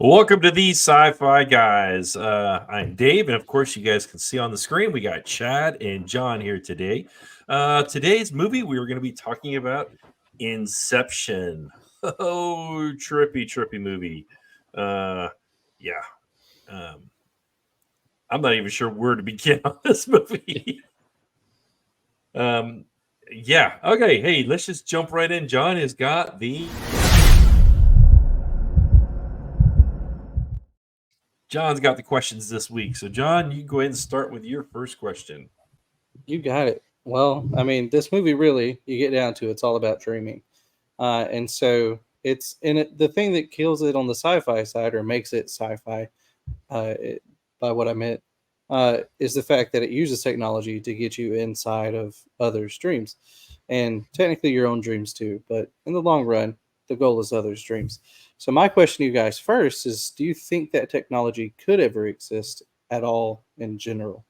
Welcome to these sci-fi guys. I'm Dave, and of course, you guys can see on the screen we got Chad and John here today. Today's movie we were going to be talking about Inception. Oh, trippy movie. Yeah, um, I'm not even sure where to begin on this movie. um, yeah, okay. Hey, let's just jump right in. John has got John's got the questions this week. So, John, you go ahead and start with your first question. You got it. Well, I mean, this movie really, you get down to it's all about dreaming, and so it's in it. The thing that kills it on the sci-fi side or makes it sci-fi, it, by what I meant, is the fact that it uses technology to get you inside of others' dreams, and technically your own dreams too. But in the long run, the goal is others' dreams. So my question to you guys first is: do you think that technology could ever exist at all in general?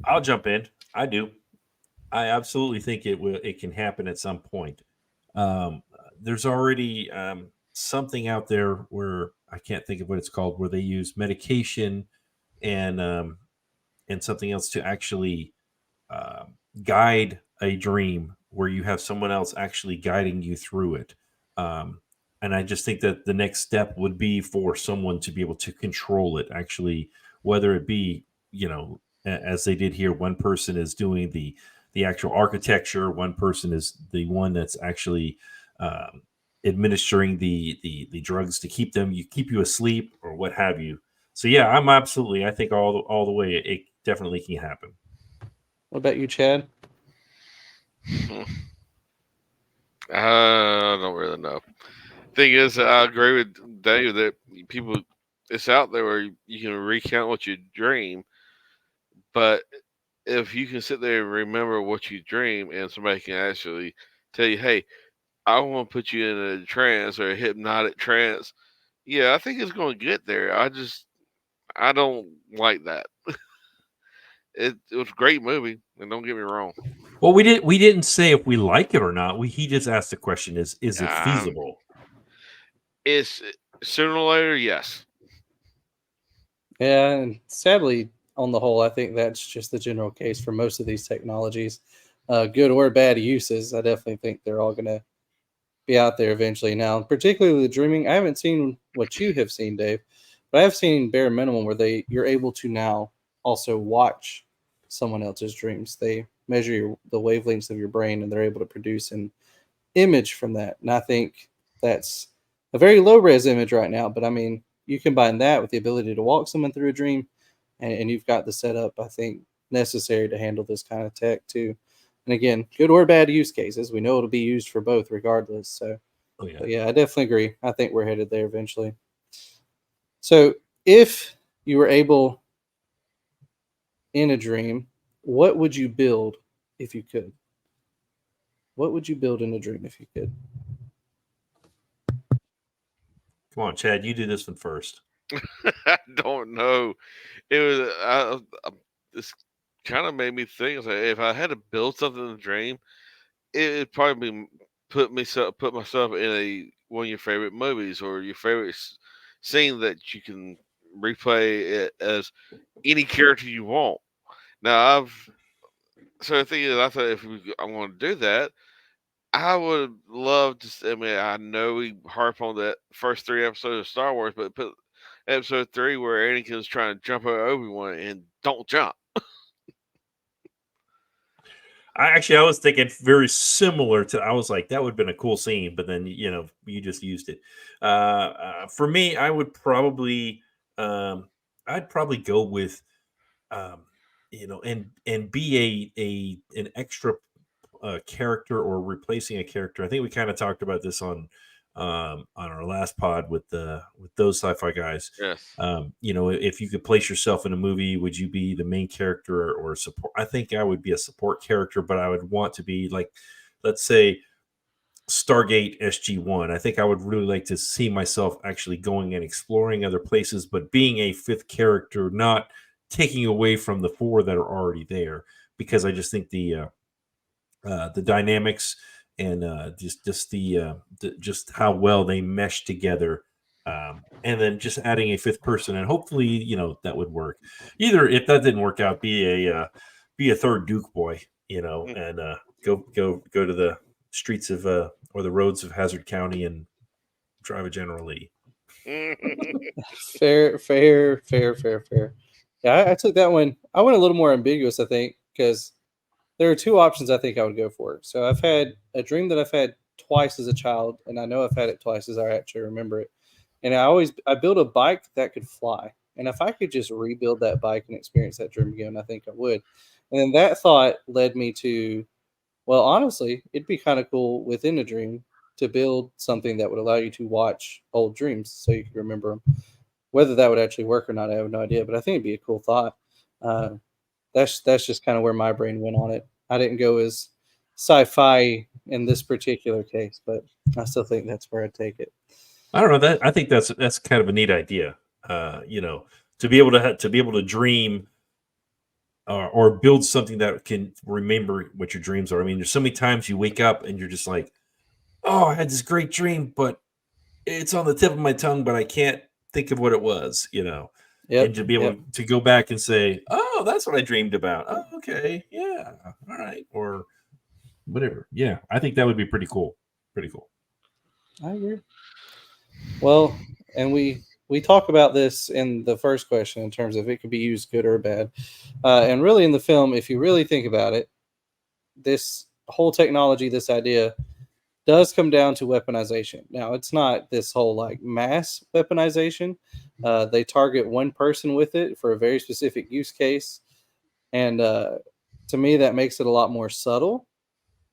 I'll jump in. I do. I absolutely think it will. It can happen at some point. Um, there's already something out there where I can't think of what it's called, where they use medication and um, and something else to actually uh, guide a dream, where you have someone else actually guiding you through it. Um, and I just think that the next step would be for someone to be able to control it, actually, whether it be, as they did here, one person is doing the actual architecture, one person is the one that's actually um, administering the drugs to keep you asleep or what have you. So yeah, I think all the way it definitely can happen. What about you, Chad? I don't really know. Thing is, I agree with Dave that people, it's out there where you can recount what you dream, but if you can sit there and remember what you dream, and somebody can actually tell you, "Hey, I want to put you in a trance or a hypnotic trance," yeah, I think it's going to get there. I don't like that. It was a great movie, and don't get me wrong. Well, we didn't say if we like it or not. He just asked the question: is it Um, feasible? it's sooner or later, yes. Yeah, and sadly, on the whole, I think that's just the general case for most of these technologies, good or bad uses. I definitely think they're all going to be out there eventually. Now, particularly the dreaming, I haven't seen what you have seen, Dave, but I have seen bare minimum where you're able to now also watch someone else's dreams. They measure the wavelengths of your brain, and they're able to produce an image from that. And I think that's a very low res image right now. But I mean, you combine that with the ability to walk someone through a dream, and you've got the setup, I think, necessary to handle this kind of tech too. And again, good or bad use cases, we know it'll be used for both regardless. So, Oh yeah. but yeah, I definitely agree. I think we're headed there eventually. So, if you were able in a dream, what would you build if you could? What would you build in a dream if you could? Come on, Chad, you do this one first. I don't know. It was this kind of made me think. I was like, if I had to build something in a dream, it'd probably be put myself in a one of your favorite movies or your favorite scene that you can replay it as any character you want. Now the thing is, I thought I want to do that, I would love to. I mean, I know we harp on that first three episodes of Star Wars, but put episode three where Anakin's trying to jump over Obi-Wan and don't jump. I was thinking very similar to. I was like, that would have been a cool scene, but then you just used it. For me, I'd probably go with um, and be a an extra character or replacing a character. I think we kind of talked about this on our last pod with those sci-fi guys. Yes. If you could place yourself in a movie, would you be the main character or support? I think I would be a support character, but I would want to be like, let's say, Stargate SG-1. I think I would really like to see myself actually going and exploring other places, but being a fifth character, not taking away from the four that are already there, because I just think the dynamics and just how well they mesh together. And then just adding a fifth person, and hopefully, that would work. Either if that didn't work out, be a third Duke boy, and go to the streets of or the roads of Hazard County and drive a General Lee. Fair. Yeah, I took that one. I went a little more ambiguous, I think, because there are two options I think I would go for. So I've had a dream that I've had twice as a child, and I know I've had it twice as I actually remember it. And I built a bike that could fly. And if I could just rebuild that bike and experience that dream again, I think I would. And then that thought led me to, well, honestly, it'd be kind of cool within a dream to build something that would allow you to watch old dreams so you could remember them. Whether that would actually work or not, I have no idea. But I think it'd be a cool thought. That's just kind of where my brain went on it. I didn't go as sci-fi in this particular case, but I still think that's where I'd take it. I don't know that. I think that's kind of a neat idea. To be able to dream or build something that can remember what your dreams are. I mean, there's so many times you wake up and you're just like, "Oh, I had this great dream, but it's on the tip of my tongue, but I can't think of what it was." And to be able to go back and say, "Oh, that's what I dreamed about." Oh, okay, yeah, all right, or whatever. Yeah, I think that would be pretty cool. Pretty cool. I agree. Well, and we talk about this in the first question in terms of it could be used good or bad. And really in the film, if you really think about it, this whole technology, this idea does come down to weaponization. Now, it's not this whole like mass weaponization. They target one person with it for a very specific use case. And to me, that makes it a lot more subtle.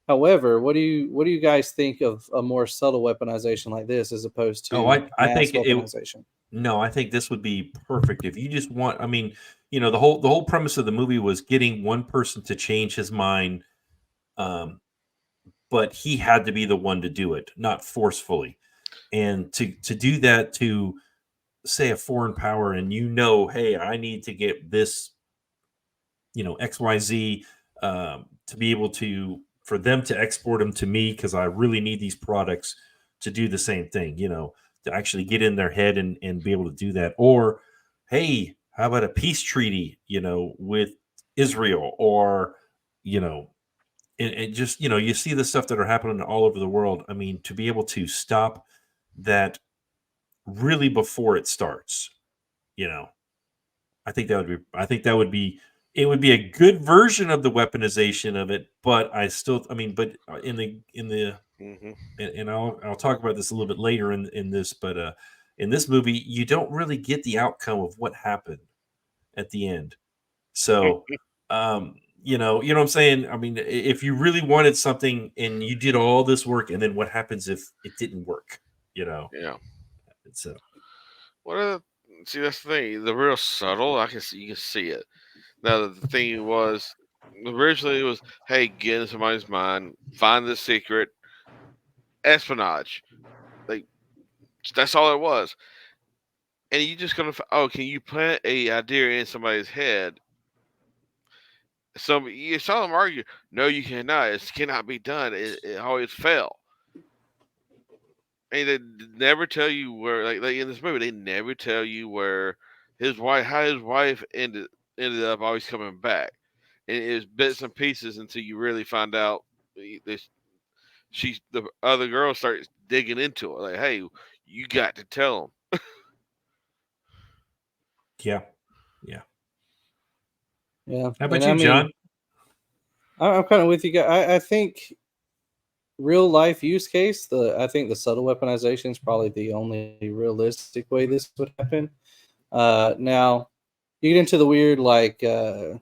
However, what do you guys think of a more subtle weaponization like this as opposed to I think weaponization? No, I think this would be perfect if you just want. I mean, the whole premise of the movie was getting one person to change his mind, but he had to be the one to do it, not forcefully. And to do that to say a foreign power, and hey, I need to get this, XYZ, to be able for them to export them to me because I really need these products to do the same thing, to actually get in their head and be able to do that. Or, hey, how about a peace treaty, with Israel, or, and just, you see the stuff that are happening all over the world. I mean, to be able to stop that really before it starts, I think that would be it would be a good version of the weaponization of it, but in the Mhm. and I'll talk about this a little bit later in this, but in this movie, you don't really get the outcome of what happened at the end. So, you know what I'm saying? I mean, if you really wanted something and you did all this work, and then what happens if it didn't work? Yeah. So What are see? That's the thing. The real subtle. You can see it. Now the thing was originally it was, hey, get in somebody's mind, find the secret, espionage. Like that's all it was. And you just gonna can you plant a idea in somebody's head? You saw them argue. No, you cannot. It cannot be done. It always fail. And they never tell you where. Like in this movie, they never tell you where how his wife ended up always coming back. And it was bits and pieces until you really find out this. The other girl starts digging into it. Like, hey, you got to tell him. yeah. Yeah. How about And you, I mean, John? I'm kind of with you guys. I think real life use case, I think the subtle weaponization is probably the only realistic way this would happen. Now, you get into the weird like end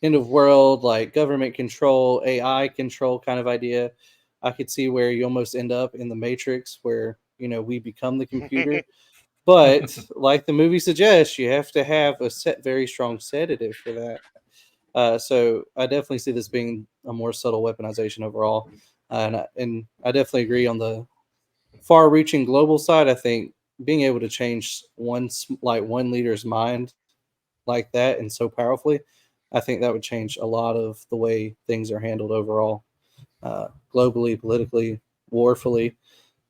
of world, like government control, AI control kind of idea. I could see where you almost end up in the Matrix, where we become the computer. But like the movie suggests, you have to have a very strong sedative for that. So I definitely see this being a more subtle weaponization overall, and I definitely agree on the far-reaching global side. I think being able to change one leader's mind like that and so powerfully, I think that would change a lot of the way things are handled overall. globally, politically, warfully,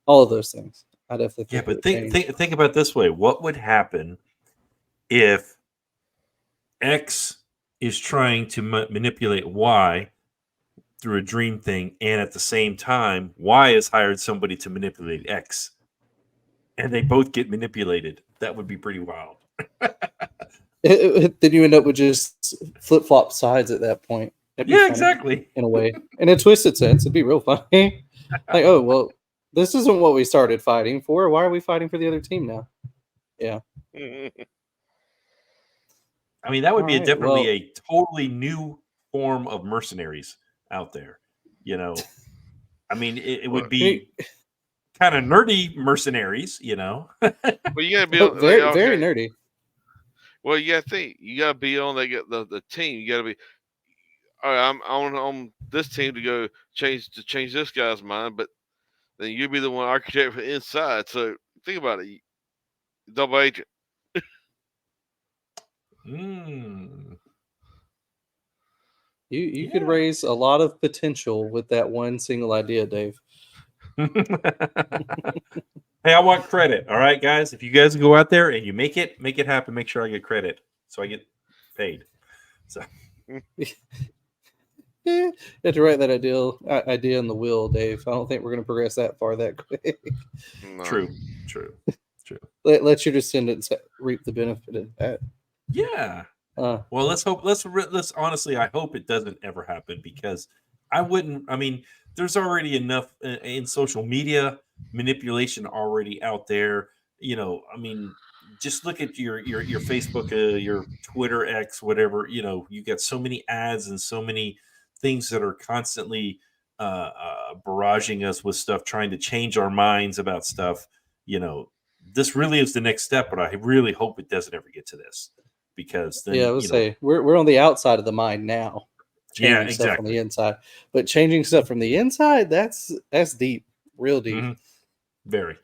all of those things. I definitely Yeah, think it but would change. think about it this way. What would happen if X is trying to manipulate Y through a dream thing, and at the same time, Y has hired somebody to manipulate X, and they both get manipulated? That would be pretty wild. Then you end up with just flip flop sides at that point. That'd be Yeah, funny exactly. in a way. In a twisted sense, it'd be real funny. Like, oh, well, this isn't what we started fighting for. Why are we fighting for the other team now? Yeah. I mean, that All would be right. definitely Well, a totally new form of mercenaries out there. You know, I mean, it Well, would be kind of nerdy mercenaries, you know. well, you gotta be on. Like, very, very okay. nerdy. Well, you gotta think. You gotta be on the team. You gotta be. All right, I'm on this team to go change this guy's mind, but then you be the one architect for inside. So think about it. Double agent. Mm, You could yeah. raise a lot of potential with that one single idea, Dave. Hey, I want credit. All right, guys. If you guys go out there and you make it happen. Make sure I get credit so I get paid. So You have to write that idea in the will, Dave. I don't think we're going to progress that far that quick. No. true. Let your descendants reap the benefit of that. Yeah. Uh, Well, let's hope. Let's honestly. I hope it doesn't ever happen because I wouldn't. I mean, there's already enough in social media manipulation already out there. You know, I mean, just look at your Facebook, your Twitter, X, whatever. You know, you got so many ads and so many things that are constantly barraging us with stuff, trying to change our minds about stuff. You know, this really is the next step, but I really hope it doesn't ever get to this because yeah, I then would say we're on the outside of the mind now, yeah, changing stuff on the exactly. inside. But changing stuff from the inside, that's deep, real deep. Mhm. Very.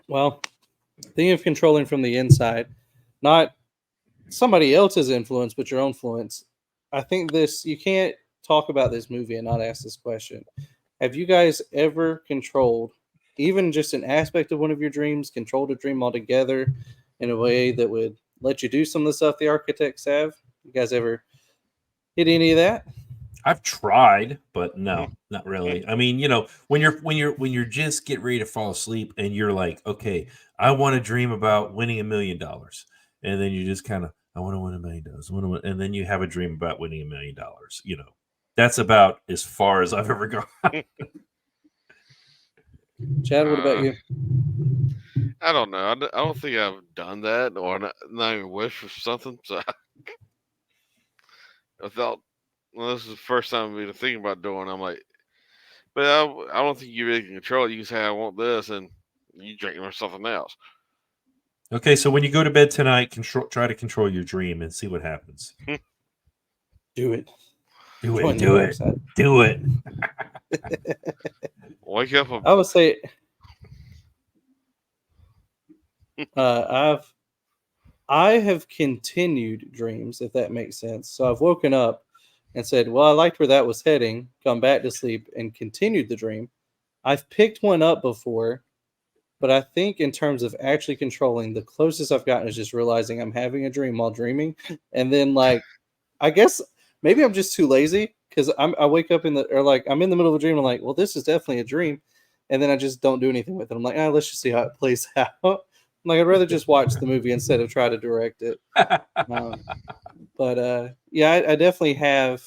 Well, thinking of controlling from the inside, not somebody else's influence, but your own influence. I think you can't talk about this movie and not ask this question. Have you guys ever controlled even just an aspect of one of your dreams, controlled a dream altogether in a way that would let you do some of the stuff the architects have? You guys ever hit any of that? I've tried, but no, not really. I mean, you know, when you're just get ready to fall asleep and you're like, okay, I want to dream about winning $1,000,000, and then you just kind of, I want to win $1,000,000, and then you have a dream about winning $1,000,000. You know, that's about as far as I've ever gone. Chad, what about you? I don't know. I don't think I've done that or not even wished for something. So I thought, well, this is the first time we've been thinking about doing. I'm like, but I don't think you really can control it. You can say I want this, and you drink or something else. Okay, so when you go to bed tonight, try to control your dream and see what happens. Do it. Do Join it. the Do dark it. side. Do it. Wake up. I would say I have continued dreams, if that makes sense. So I've woken up and said, "Well, I liked where that was heading." Come back to sleep and continued the dream. I've picked one up before, but I think in terms of actually controlling, the closest I've gotten is just realizing I'm having a dream while dreaming, and then like I guess maybe I'm just too lazy because I wake up I'm in the middle of a dream. I'm like, well, this is definitely a dream, and then I just don't do anything with it. I'm like, let's just see how it plays out. I'm like, I'd rather just watch the movie instead of try to direct it. But yeah, I definitely have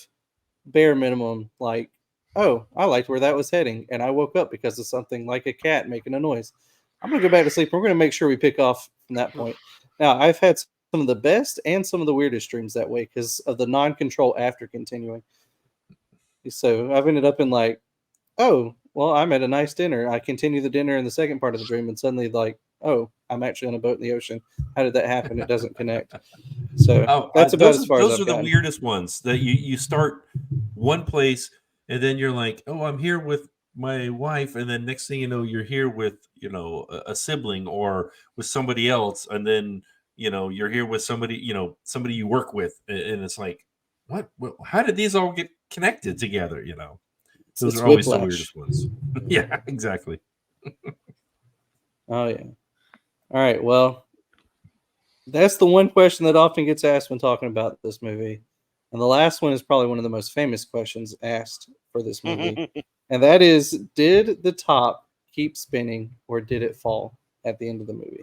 bare minimum like, oh, I liked where that was heading, and I woke up because of something like a cat making a noise. I'm gonna go back to sleep. We're gonna make sure we pick off from that point. Now, I've had some of the best and some of the weirdest dreams that way because of the non-control after continuing. So I've ended up in like, oh, well, I'm at a nice dinner. I continue the dinner in the second part of the dream, and suddenly like, oh, I'm actually on a boat in the ocean. How did that happen? It doesn't connect. So Oh, that's about as far as those I've are the gotten. weirdest ones that you start one place and then you're like, oh, I'm here with my wife, and then next thing you know, you're here with a sibling or with somebody else, and then you're here with somebody somebody you work with, and it's like, what? How did these all get connected together? You know, those It's are always the whiplash. weirdest ones. Yeah, exactly. Oh yeah. All right. Well, that's the one question that often gets asked when talking about this movie. And the last one is probably one of the most famous questions asked for this movie. And that is, did the top keep spinning or did it fall at the end of the movie?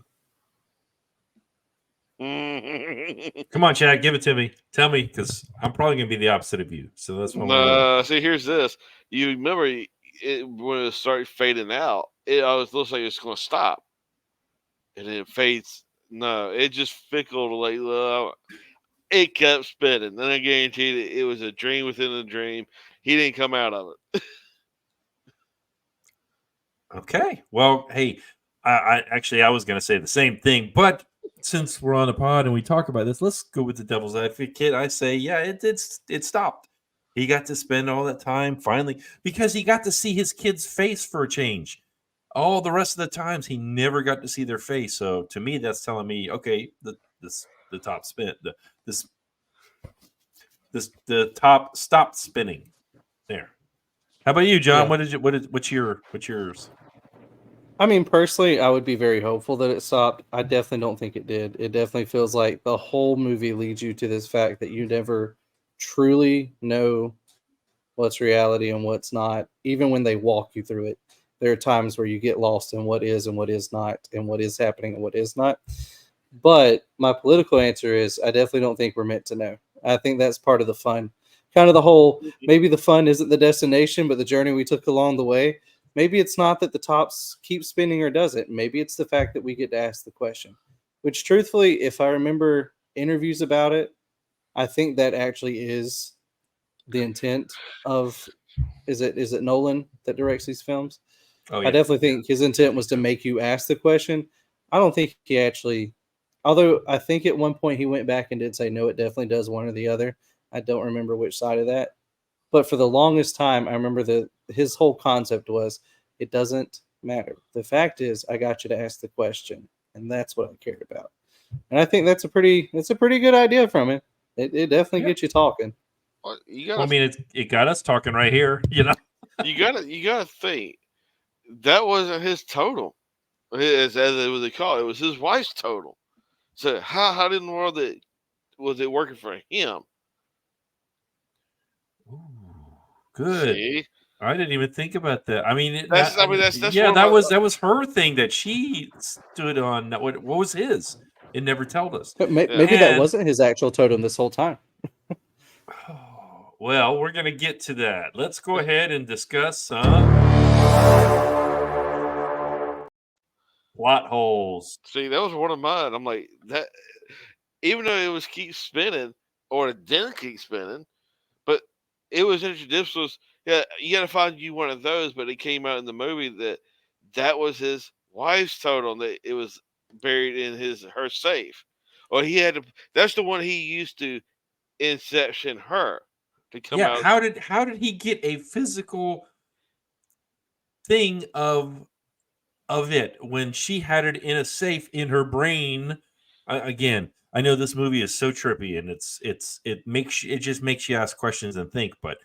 Come on, Chad, give it to me. Tell me, because I'm probably gonna be the opposite of you. So that's what I want to know. See, here's this. You remember when it started fading out, it always looks like it's going to stop. And then it fades. No, it just fickled like it kept spinning. And I guarantee it was a dream within a dream. He didn't come out of it. Okay. Well, hey, I was gonna say the same thing, but since we're on a pod and we talk about this, let's go with the devil's advocate. I say, yeah, it stopped. He got to spend all that time finally because he got to see his kid's face for a change. All the rest of the times he never got to see their face. So to me, that's telling me, okay, the top spin the top stopped spinning. There. How about you, John? Yeah. What's yours? I mean, personally, I would be very hopeful that it stopped. I definitely don't think it did. It definitely feels like the whole movie leads you to this fact that you never truly know what's reality and what's not. Even when they walk you through it, there are times where you get lost in what is and what is not, and what is happening and what is not. But my political answer is I definitely don't think we're meant to know. I think that's part of the fun. Kind of the whole, maybe the fun isn't the destination, but the journey we took along the way. Maybe it's not that the tops keep spinning or doesn't. Maybe it's the fact that we get to ask the question. Which, truthfully, if I remember interviews about it, I think that actually is the intent of. Is it Nolan that directs these films? Oh I yeah. definitely think his intent was to make you ask the question. I don't think he actually, although I think at one point he went back and did say no, it definitely does one or the other. I don't remember which side of that. But for the longest time, I remember that his whole concept was it doesn't matter. The fact is, I got you to ask the question, and that's what I cared about. And I think that's a pretty good idea from it. It definitely Yeah. gets you talking. Well, Well, I mean, it got us talking right here. You know. you gotta think that wasn't his total, as it was called. It was his wife's total. So how in the world was it working for him? Ooh, good. See, I didn't even think about that. I mean, that's yeah, one of my. that was her thing that she stood on. What was his? It never told us. But Yeah. maybe that And wasn't his actual totem this whole time. well, we're gonna get to that. Let's go ahead and discuss some plot holes. See, that was one of mine. I'm like that. Even though it was keep spinning, or it didn't keep spinning, but it was introduced was yeah. You got to find you one of those, but it came out in the movie that was his wife's totem. That it was buried in her safe, or he had to. That's the one he used to Inception her to come Yeah, out. how did he get a physical thing of it when she had it in a safe in her brain? Again, I know this movie is so trippy and it just makes you ask questions and think. But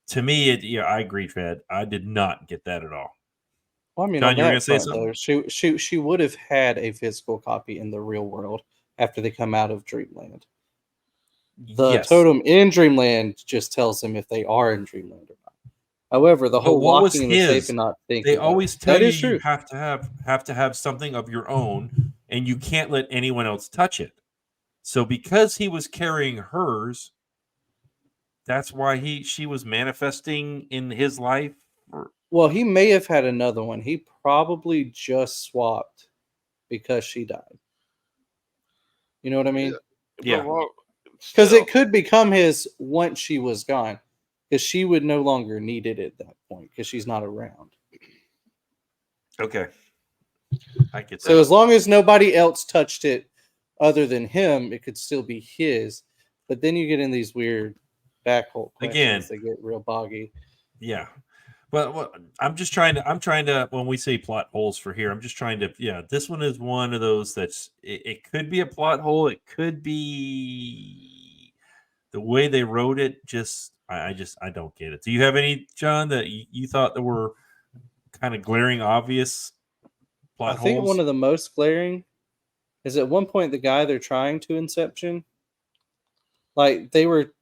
to me, yeah, I agree, Fred. I did not get that at all. Well, I mean, John, on you were gonna that say front something? though, she would have had a physical copy in the real world after they come out of Dreamland. The Yes, totem in Dreamland just tells them if they are in Dreamland or not. However, the but whole what was locking in the safe his? and not They thinking about always tell that you is you true. have to have something of your own, and you can't let anyone else touch it. So because he was carrying hers, that's why she was manifesting in his life. Well, he may have had another one. He probably just swapped because she died. You know what I Yeah, mean? but Yeah. Because still, it could become his once she was gone. Because she would no longer need it at that point because she's not around. Okay. I get So that. as long as nobody else touched it other than him, it could still be his. But then you get in these weird backhole Again, questions. They get real boggy. yeah. But I'm trying to, when we say plot holes for here, I'm just trying to, yeah, this one is one of those it could be a plot hole. It could be the way they wrote it, I don't get it. Do you have any, John, that you thought that were kind of glaring, obvious I plot think holes? one of the most glaring is at one point the guy they're trying to Inception. Like they were,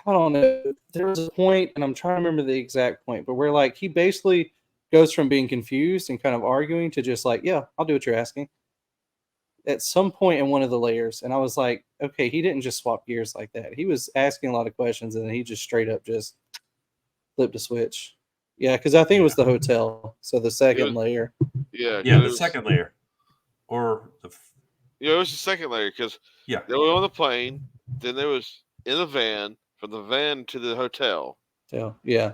I don't know. There was a point, and I'm trying to remember the exact point, but where like he basically goes from being confused and kind of arguing to just like, yeah, I'll do what you're asking. At some point in one of the layers, and I was like, okay, he didn't just swap gears like that. He was asking a lot of questions, and then he just straight up just flipped a switch. Yeah, because I think it was the hotel. So the second layer. Yeah, Yeah, the second layer, or it was the second layer because yeah, they were on the plane. Then there was in the van, from the van to the hotel. Yeah.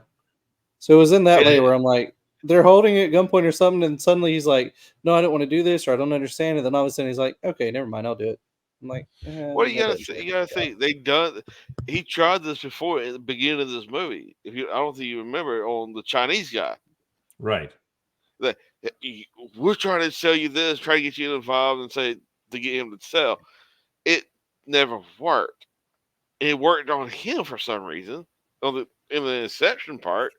So it was in that And layer where I'm like, they're holding it at gunpoint or something, and suddenly he's like, no, I don't want to do this, or I don't understand. And then all of a sudden he's like, okay, never mind, I'll do it. I'm like, What you gotta think? He tried this before in the beginning of this movie. I don't think you remember on the Chinese guy. right. That we're trying to sell you this, try to get you involved, and say to get him to sell. It never worked. It worked on him for some reason in the Inception part,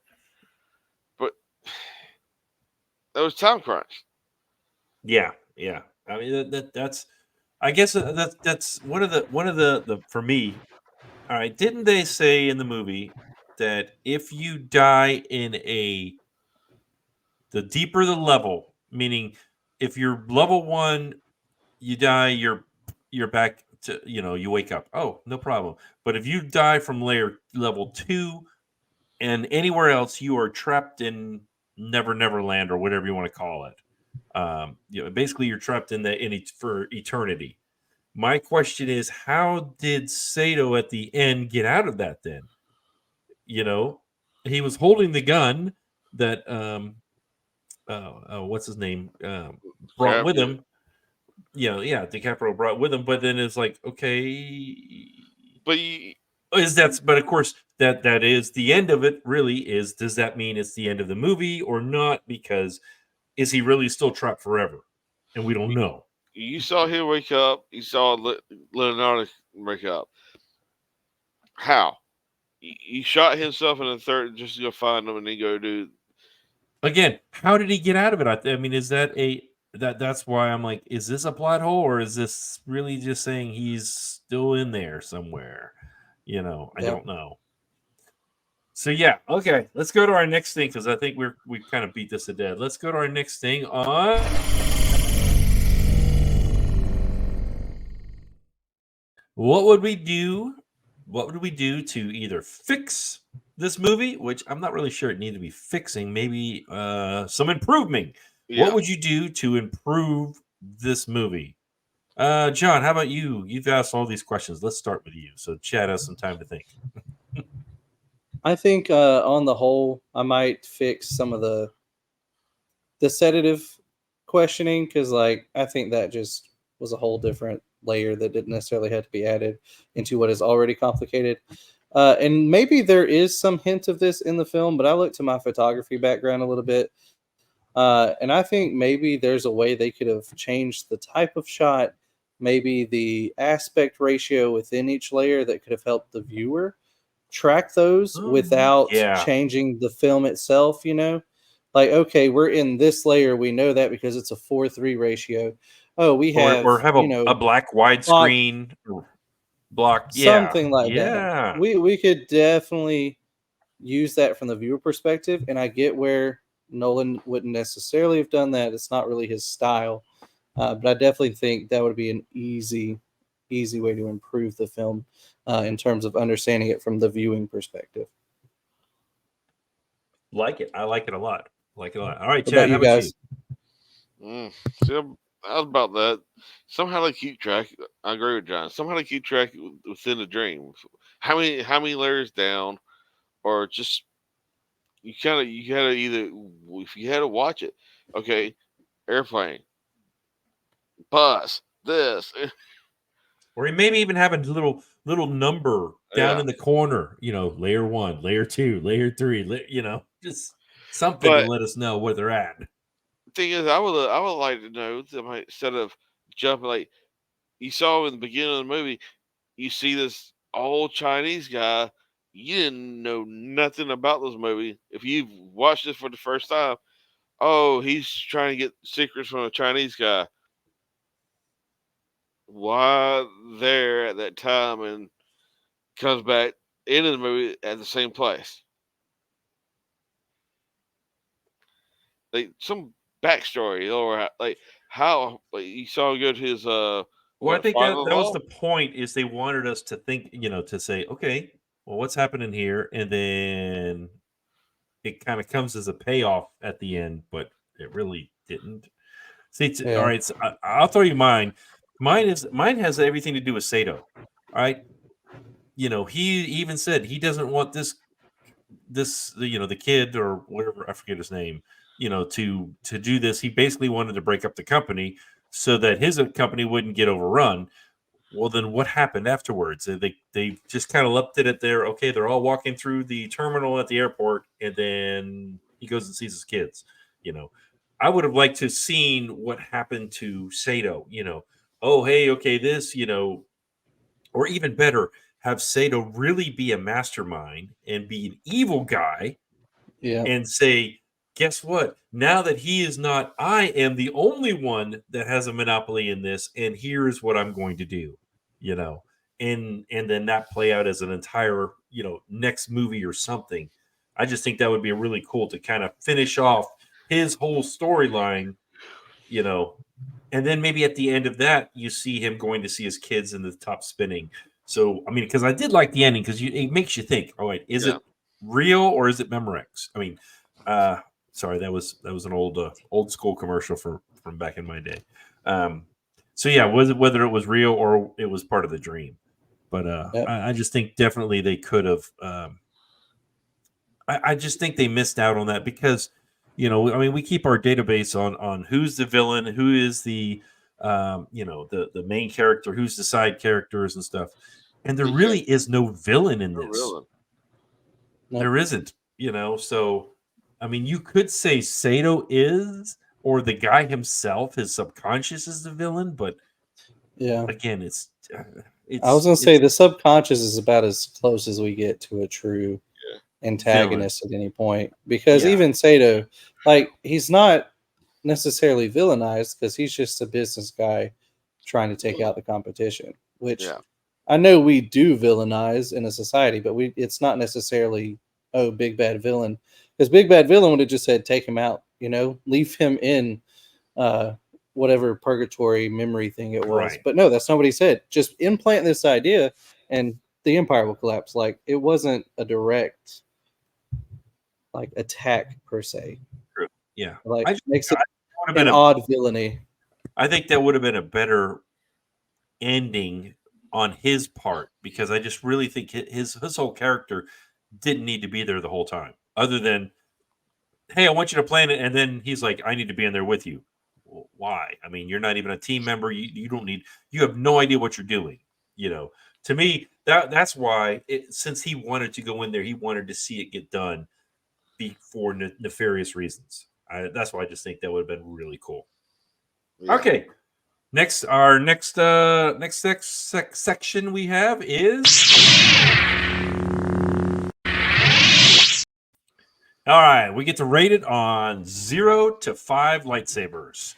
but that was time crunch. Yeah. I mean that's. I guess that's one of the for me. All right, didn't they say in the movie that if you die in the deeper the level, meaning if you're level 1, you die, you're back to, you wake up. Oh, no problem. But if you die from level 2 and anywhere else, you are trapped in Never Land, or whatever you want to call it. Basically you're trapped in for eternity. My question is, how did Sato at the end get out of that then? He was holding the gun that what's his name brought with him. DiCaprio brought with him, but then it's like, okay, but of course that is the end of it. Really, does that mean it's the end of the movie or not? Because is he really still trapped forever? And we don't know. You saw him wake up. You saw Leonardo wake up. How? He shot himself in the third just to go find him and then go do. Again, how did he get out of it? I mean, is that that's why I'm like, is this a plot hole, or is this really just saying he's still in there somewhere? I don't know. So yeah, okay, let's go to our next thing, because I think we kind of beat this to death. Let's go to our next thing on. What would we do? What would we do to either fix this movie, which I'm not really sure it needed to be fixing, maybe some improving. Yeah. What would you do to improve this movie? John, how about you? You've asked all these questions. Let's start with you. So Chad has some time to think. I think on the whole, I might fix some of the sedative questioning, because I think that just was a whole different layer that didn't necessarily have to be added into what is already complicated. And maybe there is some hint of this in the film, but I looked to my photography background a little bit. And I think maybe there's a way they could have changed the type of shot, maybe the aspect ratio within each layer, that could have helped the viewer track those without changing the film itself, okay, we're in this layer, we know that because it's a 4:3 ratio. Oh, we have a black widescreen block, something like that. We could definitely use that from the viewer perspective, and I get where Nolan wouldn't necessarily have done that. It's not really his style, but I definitely think that would be an easy way to improve the film in terms of understanding it from the viewing perspective. Like it. I like it a lot. All right, Chad, how about you? See, I was about that. Somehow they keep track. I agree with John. Somehow they keep track within the dream. How many layers down, or just you gotta either, if you had to watch it, okay, airplane, bus, this, or maybe even have a little number down in the corner. Layer 1, layer 2, layer 3. Just something to let us know where they're at. Thing is, I would like to know, instead of jumping, like you saw in the beginning of the movie, you see this old Chinese guy. You didn't know nothing about this movie. If you've watched this for the first time, oh, he's trying to get secrets from a Chinese guy. Why there at that time and comes back into the movie at the same place? Like some backstory or like how like you saw him go to his Well, I think that was father-in-law? the point. Is they wanted us to think, to say, okay, well, what's happening here, and then it kind of comes as a payoff at the end, but it really didn't. See, all Yeah. right, so I'll throw you mine. Mine has everything to do with Sato. All right, he even said he doesn't want this the kid or whatever, I forget his name, to do this. He basically wanted to break up the company so that his company wouldn't get overrun. Well, then what happened afterwards? They just kind of left it at there. Okay, they're all walking through the terminal at the airport, and then he goes and sees his kids. You know, I would have liked to seen what happened to Sato. Oh hey, okay, this, or even better, have Sato really be a mastermind and be an evil guy Yeah. and say, guess what? Now that he is not, I am the only one that has a monopoly in this, and here's what I'm going to do, you know, and then that play out as an entire, next movie or something. I just think that would be really cool to kind of finish off his whole storyline, you know, and then maybe at the end of that, you see him going to see his kids in the top spinning. So, I mean, because I did like the ending because it makes you think. Oh wait, is Yeah. it real or is it Memorex? I mean, sorry, that was an old school commercial from back in my day. So yeah, whether it was real or it was part of the dream, but Yep. I just think definitely they could have. I just think they missed out on that because, I mean, we keep our database on who's the villain, who is the, the main character, who's the side characters and stuff, and there Yeah. really is no villain in Oh, this. really? Nope. There isn't, So, I mean, you could say Sato is, or the guy himself, his subconscious is the villain, but Yeah. again, it's I was gonna say the subconscious is about as close as we get to a true antagonist at any point. Because Yeah. even Sato, like, he's not necessarily villainized because he's just a business guy trying to take out the competition. Which Yeah. I know we do villainize in a society, but it's not necessarily big bad villain. Because big bad villain would have just said take him out, leave him in uh whatever purgatory memory thing it was. Right. But no, that's not what he said. Just implant this idea and the empire will collapse. Like, it wasn't a direct like attack per se. True. Yeah. Like, I just makes it would have an been odd villainy. I think that would have been a better ending on his part because I just really think his whole character didn't need to be there the whole time, other than, hey, I want you to plan it, and then he's like, I need to be in there with you. Well, why? I mean, you're not even a team member. You don't need. You have no idea what you're doing. To me, that's why. Since he wanted to go in there, he wanted to see it get done for nefarious reasons. That's why I just think that would have been really cool. Yeah. Okay. Our next section we have is. All right, we get to rate it on 0 to 5 lightsabers.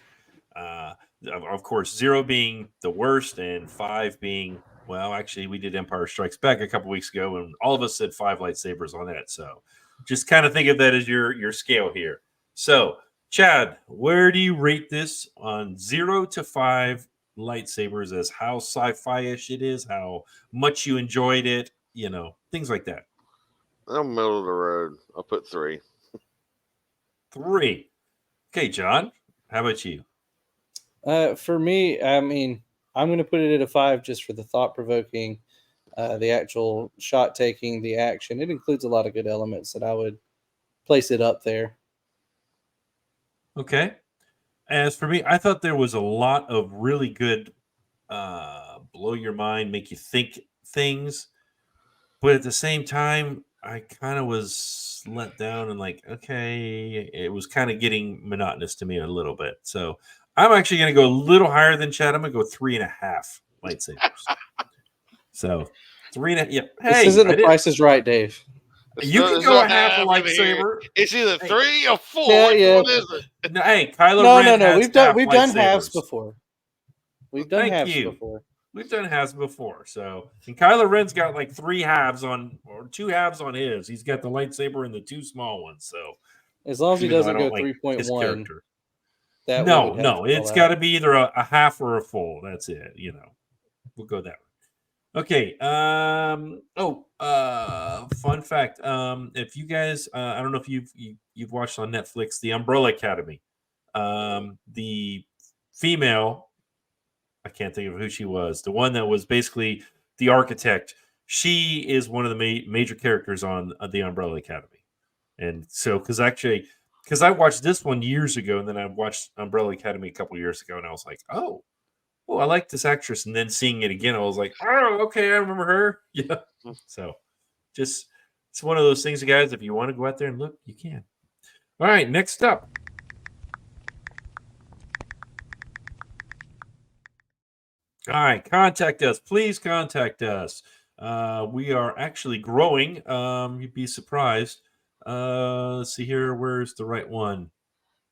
Of course, 0 being the worst and 5 being, well, actually, we did Empire Strikes Back a couple weeks ago, and all of us said 5 lightsabers on that. So just kind of think of that as your scale here. So, Chad, where do you rate this on 0 to 5 lightsabers as how sci-fi-ish it is, how much you enjoyed it, things like that? I'm middle of the road. I'll put 3. 3. Okay, John, how about you? For me, I mean, I'm going to put it at a 5 just for the thought provoking, the actual shot taking, the action. It includes a lot of good elements that I would place it up there. Okay. As for me, I thought there was a lot of really good blow your mind, make you think things. But at the same time, I kind of was let down and like, okay, it was kind of getting monotonous to me a little bit. So I'm actually going to go a little higher than Chad. I'm going to go 3.5 lightsabers. So 3.5. Yeah. This Hey, isn't I the did. Price is Right, Dave. You can It's go a not half a happening here. lightsaber. It's either Hey. 3 or 4. Yeah, Which yeah. one is it? No, hey, Kylo No, Ren has we've done half halves lightsabers. before. We've done Thank halves you. before. We've done halves before. So, and Kylo Ren's got like 3 halves on, or 2 halves on his. He's got the lightsaber and the 2 small ones. So, As long as he even though I doesn't don't go like 3.1, his character. that we No, would have to it's call got out. to be either a half or a full. That's it. We'll go that way. Okay. Fun fact. If you guys, I don't know if you've watched on Netflix, The Umbrella Academy. The female, I can't think of who she was. The one that was basically the architect. She is one of the major characters on The Umbrella Academy. And so, because I watched this one years ago, and then I watched Umbrella Academy a couple years ago, and I was like, oh, I like this actress. And then seeing it again, I was like, oh, okay, I remember her. Yeah. So, just it's one of those things, guys. If you want to go out there and look, you can. All right, next up. All right, contact us. Please contact us. We are actually growing. You'd be surprised. Let's see here. Where's the right one?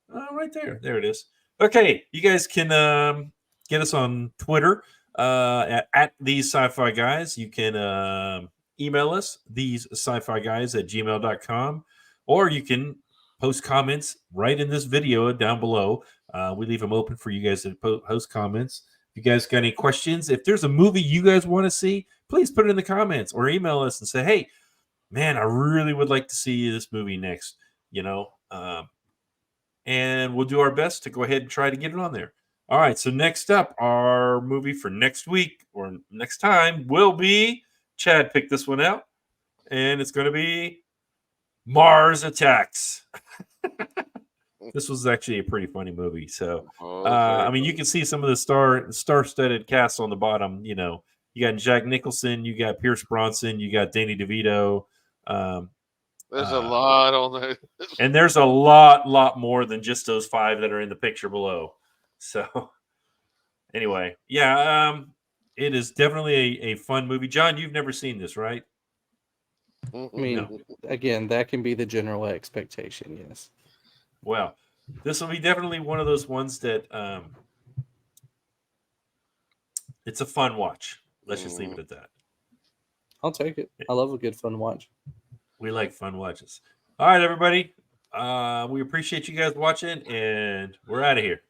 Right there. There it is. Okay, you guys can get us on Twitter at TheseSciFiGuys. You can email us, TheseSciFiGuys at gmail.com, or you can post comments right in this video down below. We leave them open for you guys to post comments. If you guys got any questions, if there's a movie you guys want to see, please put it in the comments or email us and say, hey, man, I really would like to see this movie next, and we'll do our best to go ahead and try to get it on there. All right, so next up, our movie for next week or next time will be, Chad picked this one out, and it's going to be Mars Attacks. This was actually a pretty funny movie. So, I mean, you can see some of the star-studded cast on the bottom. You got Jack Nicholson, you got Pierce Bronson, you got Danny DeVito. There's a lot on there. And there's a lot more than just those 5 that are in the picture below. So, anyway, yeah, it is definitely a fun movie. John, you've never seen this, right? I mean, again, that can be the general expectation, yes. Well, this will be definitely one of those ones that it's a fun watch. Let's just leave it at that. I'll take it. I love a good fun watch. We like fun watches. All right, everybody. We appreciate you guys watching, and we're out of here.